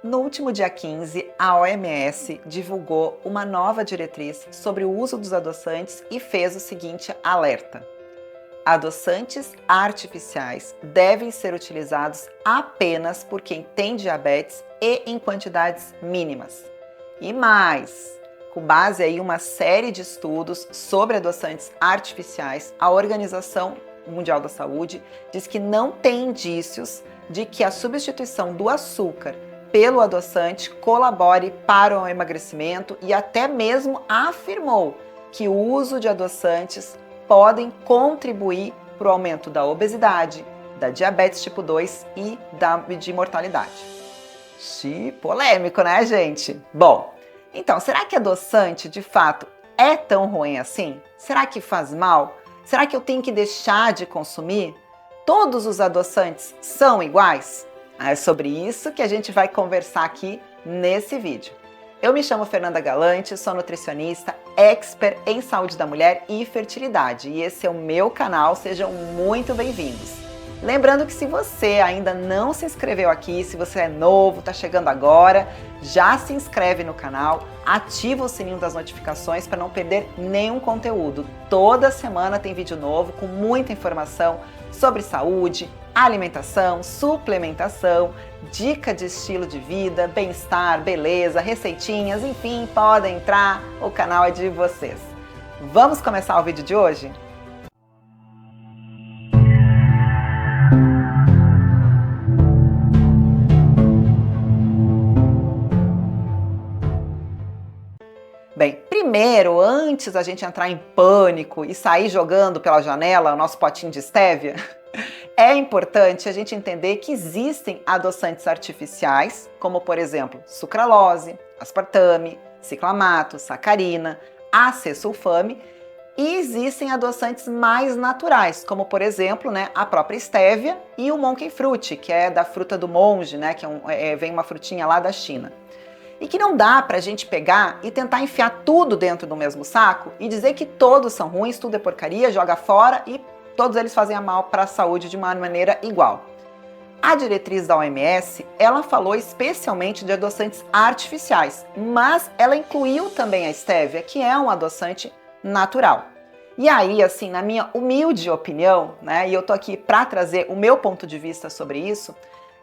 No último dia 15, a OMS divulgou uma nova diretriz sobre o uso dos adoçantes e fez o seguinte alerta: adoçantes artificiais devem ser utilizados apenas por quem tem diabetes e em quantidades mínimas. E mais, com base em uma série de estudos sobre adoçantes artificiais, a Organização Mundial da Saúde diz que não tem indícios de que a substituição do açúcar pelo adoçante colabore para o emagrecimento e até mesmo afirmou que o uso de adoçantes podem contribuir para o aumento da obesidade, da diabetes tipo 2 e de mortalidade. Polêmico, né, gente? Bom, então, será que adoçante de fato é tão ruim assim? Será que faz mal? Será que eu tenho que deixar de consumir? Todos os adoçantes são iguais? É sobre isso que a gente vai conversar aqui nesse vídeo. Eu me chamo Fernanda Galante, sou nutricionista, expert em saúde da mulher e fertilidade. E esse é o meu canal, sejam muito bem-vindos. Lembrando que se você ainda não se inscreveu aqui, se você é novo, está chegando agora, já se inscreve no canal, ativa o sininho das notificações para não perder nenhum conteúdo. Toda semana tem vídeo novo com muita informação sobre saúde, alimentação, suplementação, dica de estilo de vida, bem-estar, beleza, receitinhas, enfim, podem entrar, o canal é de vocês. Vamos começar o vídeo de hoje? Bem, primeiro, antes da gente entrar em pânico e sair jogando pela janela o nosso potinho de estévia, é importante a gente entender que existem adoçantes artificiais, como por exemplo, sucralose, aspartame, ciclamato, sacarina, acesulfame, e existem adoçantes mais naturais, como por exemplo, a própria estévia e o monk fruit, que é da fruta do monge, que vem uma frutinha lá da China. E que não dá pra gente pegar e tentar enfiar tudo dentro do mesmo saco e dizer que todos são ruins, tudo é porcaria, joga fora e todos eles fazem mal para a saúde de uma maneira igual. A diretriz da OMS, ela falou especialmente de adoçantes artificiais, mas ela incluiu também a estévia, que é um adoçante natural. E aí, assim, na minha humilde opinião, e eu tô aqui para trazer o meu ponto de vista sobre isso,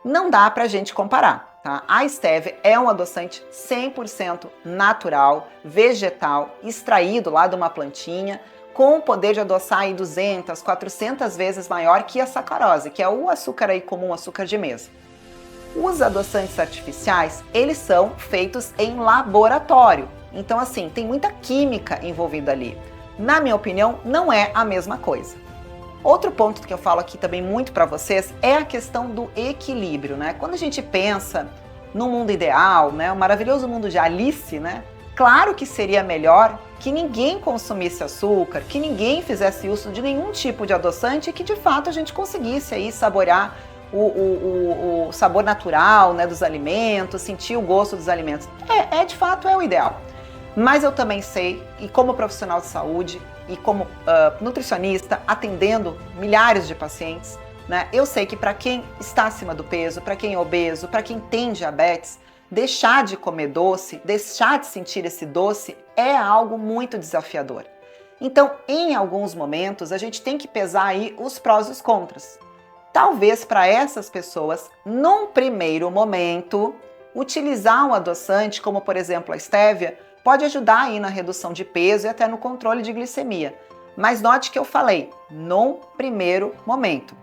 não dá pra gente comparar, tá? A estévia é um adoçante 100% natural, vegetal, extraído lá de uma plantinha, com o poder de adoçar aí 200, 400 vezes maior que a sacarose, que é o açúcar aí comum, açúcar de mesa. Os adoçantes artificiais, eles são feitos em laboratório. Então, assim, tem muita química envolvida ali. Na minha opinião, não é a mesma coisa. Outro ponto que eu falo aqui também muito para vocês é a questão do equilíbrio, Quando a gente pensa no mundo ideal, o maravilhoso mundo de Alice, claro que seria melhor que ninguém consumisse açúcar, que ninguém fizesse uso de nenhum tipo de adoçante e que de fato a gente conseguisse aí saborear o sabor natural, dos alimentos, sentir o gosto dos alimentos. De fato é o ideal. Mas eu também sei, e como profissional de saúde, e como nutricionista, atendendo milhares de pacientes, eu sei que para quem está acima do peso, para quem é obeso, para quem tem diabetes, deixar de comer doce, deixar de sentir esse doce é algo muito desafiador. Então, em alguns momentos, a gente tem que pesar aí os prós e os contras. Talvez para essas pessoas, num primeiro momento, utilizar um adoçante, como por exemplo a estévia, pode ajudar aí na redução de peso e até no controle de glicemia. Mas note que eu falei, num primeiro momento.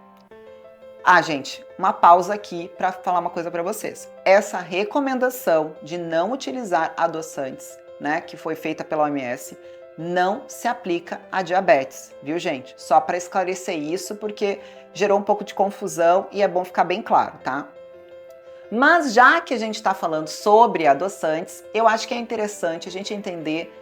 Gente, uma pausa aqui para falar uma coisa para vocês. Essa recomendação de não utilizar adoçantes, que foi feita pela OMS, não se aplica a diabetes, viu, gente? Só para esclarecer isso, porque gerou um pouco de confusão e é bom ficar bem claro, tá? Mas já que a gente está falando sobre adoçantes, eu acho que é interessante a gente entender,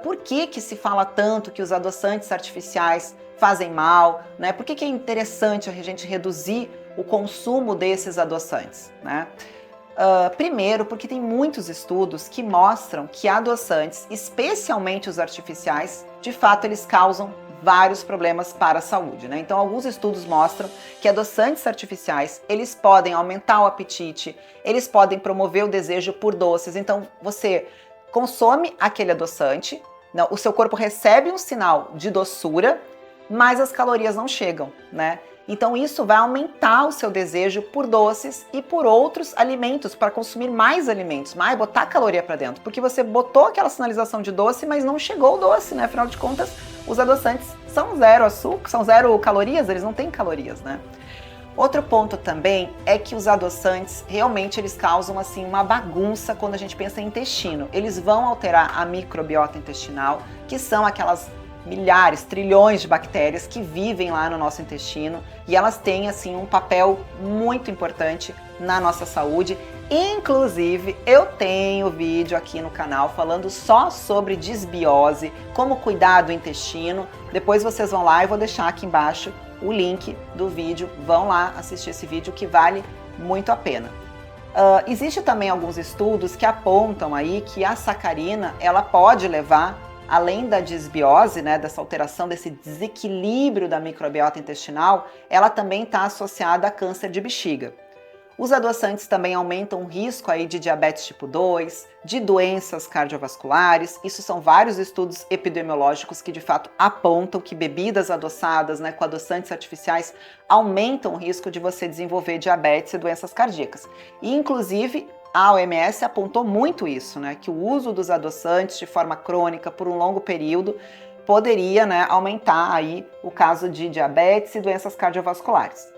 por que se fala tanto que os adoçantes artificiais fazem mal, Por que é interessante a gente reduzir o consumo desses adoçantes, Primeiro, porque tem muitos estudos que mostram que adoçantes, especialmente os artificiais, de fato eles causam vários problemas para a saúde, né? Então, alguns estudos mostram que adoçantes artificiais, eles podem aumentar o apetite, eles podem promover o desejo por doces. Então, você consome aquele adoçante, o seu corpo recebe um sinal de doçura, mas as calorias não chegam, né? Então isso vai aumentar o seu desejo por doces e por outros alimentos, para consumir mais alimentos, botar caloria para dentro, porque você botou aquela sinalização de doce, mas não chegou o doce, né? Afinal de contas, os adoçantes são zero açúcar, são zero calorias, eles não têm calorias, né? Outro ponto também é que os adoçantes realmente eles causam assim uma bagunça quando a gente pensa em intestino. Eles vão alterar a microbiota intestinal, que são aquelas milhares, trilhões de bactérias que vivem lá no nosso intestino, e elas têm assim um papel muito importante na nossa saúde. Inclusive, eu tenho vídeo aqui no canal falando só sobre disbiose, como cuidar do intestino. Depois vocês vão lá, eu vou deixar aqui embaixo o link do vídeo. Vão lá assistir esse vídeo que vale muito a pena. Existe também alguns estudos que apontam aí que a sacarina ela pode levar, além da disbiose, né, dessa alteração, desse desequilíbrio da microbiota intestinal, ela também está associada a câncer de bexiga. Os adoçantes também aumentam o risco aí de diabetes tipo 2, de doenças cardiovasculares. Isso são vários estudos epidemiológicos que de fato apontam que bebidas adoçadas, né, com adoçantes artificiais aumentam o risco de você desenvolver diabetes e doenças cardíacas. E, inclusive, a OMS apontou muito isso, né, que o uso dos adoçantes de forma crônica por um longo período poderia, né, aumentar aí o caso de diabetes e doenças cardiovasculares.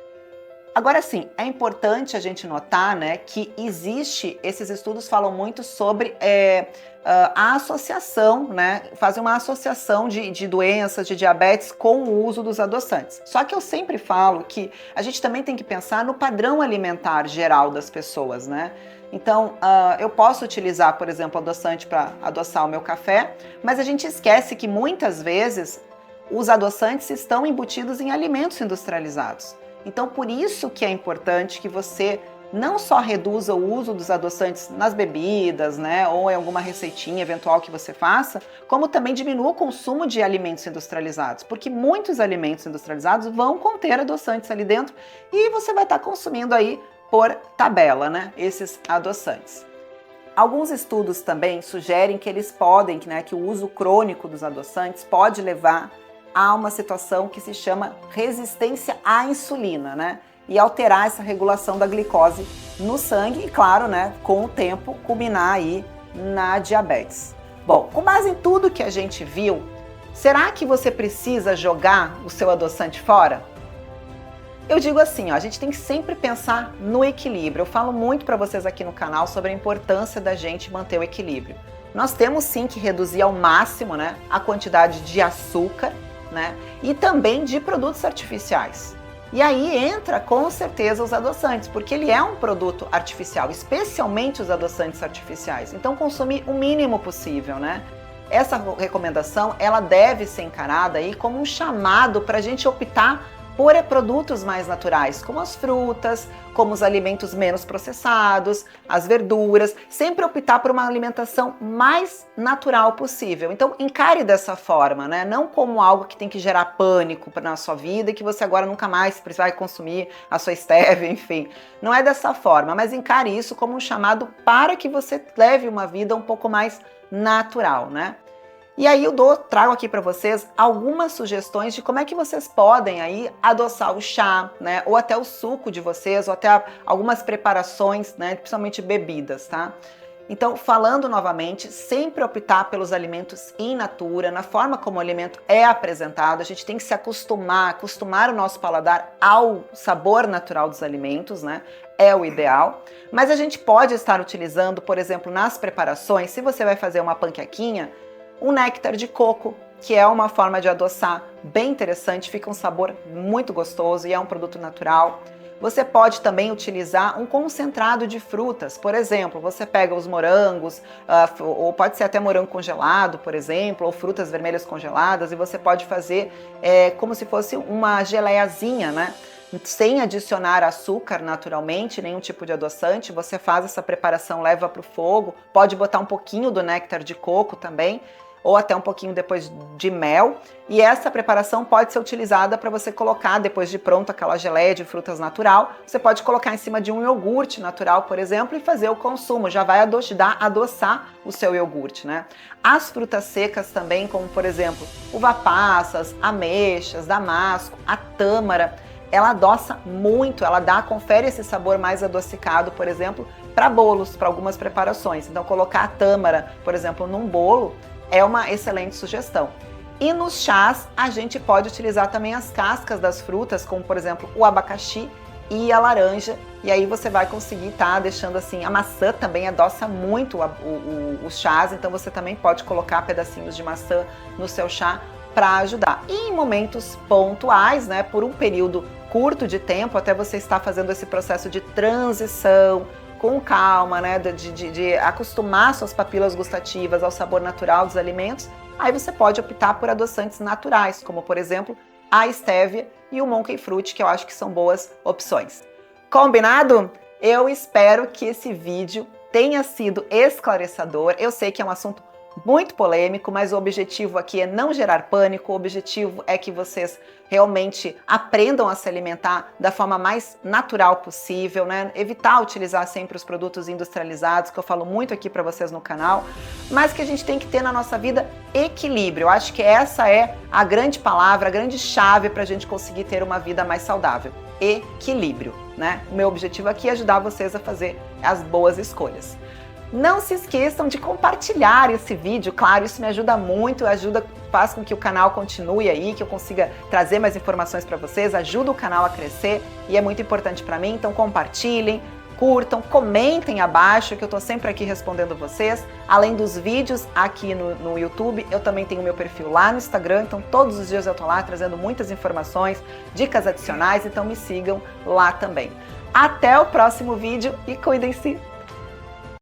Agora sim, é importante a gente notar, né, que esses estudos falam muito sobre a associação, né, fazem uma associação de doenças, de diabetes com o uso dos adoçantes. Só que eu sempre falo que a gente também tem que pensar no padrão alimentar geral das pessoas, né? Então, eu posso utilizar, por exemplo, adoçante para adoçar o meu café, mas a gente esquece que muitas vezes os adoçantes estão embutidos em alimentos industrializados. Então, por isso que é importante que você não só reduza o uso dos adoçantes nas bebidas, né, ou em alguma receitinha eventual que você faça, como também diminua o consumo de alimentos industrializados, porque muitos alimentos industrializados vão conter adoçantes ali dentro e você vai estar consumindo aí por tabela, né, esses adoçantes. Alguns estudos também sugerem que eles podem, né, que o uso crônico dos adoçantes pode levar a uma situação que se chama resistência à insulina, né? E alterar essa regulação da glicose no sangue e, claro, né, com o tempo, culminar aí na diabetes. Bom, com base em tudo que a gente viu, será que você precisa jogar o seu adoçante fora? Eu digo assim, ó, a gente tem que sempre pensar no equilíbrio. Eu falo muito para vocês aqui no canal sobre a importância da gente manter o equilíbrio. Nós temos sim que reduzir ao máximo, né, a quantidade de açúcar, né, e também de produtos artificiais. E aí entra com certeza os adoçantes, porque ele é um produto artificial, especialmente os adoçantes artificiais. Então consumir o mínimo possível, né? Essa recomendação ela deve ser encarada aí como um chamado para a gente optar por produtos mais naturais, como as frutas, como os alimentos menos processados, as verduras, sempre optar por uma alimentação mais natural possível. Então, encare dessa forma, né? Não como algo que tem que gerar pânico na sua vida e que você agora nunca mais vai consumir a sua stevia, enfim. Não é dessa forma, mas encare isso como um chamado para que você leve uma vida um pouco mais natural, né? E aí eu trago aqui para vocês algumas sugestões de como é que vocês podem aí adoçar o chá, né, ou até o suco de vocês, ou até algumas preparações, né, principalmente bebidas, tá? Então, falando novamente, sempre optar pelos alimentos in natura, na forma como o alimento é apresentado. A gente tem que se acostumar o nosso paladar ao sabor natural dos alimentos, né? É o ideal. Mas a gente pode estar utilizando, por exemplo, nas preparações, se você vai fazer uma panquequinha, um néctar de coco, que é uma forma de adoçar bem interessante, fica um sabor muito gostoso e é um produto natural. Você pode também utilizar um concentrado de frutas, por exemplo, você pega os morangos, ou pode ser até morango congelado, por exemplo, ou frutas vermelhas congeladas, e você pode fazer como se fosse uma geleiazinha, né? Sem adicionar açúcar naturalmente, nenhum tipo de adoçante, você faz essa preparação, leva para o fogo, pode botar um pouquinho do néctar de coco também, ou até um pouquinho depois de mel. E essa preparação pode ser utilizada para você colocar, depois de pronto, aquela geleia de frutas natural, você pode colocar em cima de um iogurte natural, por exemplo, e fazer o consumo. Já vai adoçar o seu iogurte, né? As frutas secas também, como por exemplo, uva passas, ameixas, damasco, a tâmara, ela adoça muito, confere esse sabor mais adocicado, por exemplo, para bolos, para algumas preparações. Então, colocar a tâmara, por exemplo, num bolo é uma excelente sugestão. E nos chás, a gente pode utilizar também as cascas das frutas, como por exemplo o abacaxi e a laranja, e aí você vai conseguir estar deixando assim. A maçã também adoça muito os chás, então você também pode colocar pedacinhos de maçã no seu chá para ajudar. E em momentos pontuais, né, por um período curto de tempo, até você estar fazendo esse processo de transição com calma, né, de acostumar suas papilas gustativas ao sabor natural dos alimentos, aí você pode optar por adoçantes naturais, como por exemplo a estévia e o Monkey Fruit, que eu acho que são boas opções. Combinado? Eu espero que esse vídeo tenha sido esclarecedor. Eu sei que é um assunto muito polêmico, mas o objetivo aqui é não gerar pânico, o objetivo é que vocês realmente aprendam a se alimentar da forma mais natural possível, né? Evitar utilizar sempre os produtos industrializados, que eu falo muito aqui para vocês no canal, mas que a gente tem que ter na nossa vida equilíbrio. Eu acho que essa é a grande palavra, a grande chave para a gente conseguir ter uma vida mais saudável. Equilíbrio, né? O meu objetivo aqui é ajudar vocês a fazer as boas escolhas. Não se esqueçam de compartilhar esse vídeo, claro, isso me ajuda muito, faz com que o canal continue aí, que eu consiga trazer mais informações para vocês, ajuda o canal a crescer e é muito importante para mim, então compartilhem, curtam, comentem abaixo, que eu tô sempre aqui respondendo vocês. Além dos vídeos aqui no YouTube, eu também tenho meu perfil lá no Instagram, então todos os dias eu tô lá trazendo muitas informações, dicas adicionais, então me sigam lá também. Até o próximo vídeo e cuidem-se!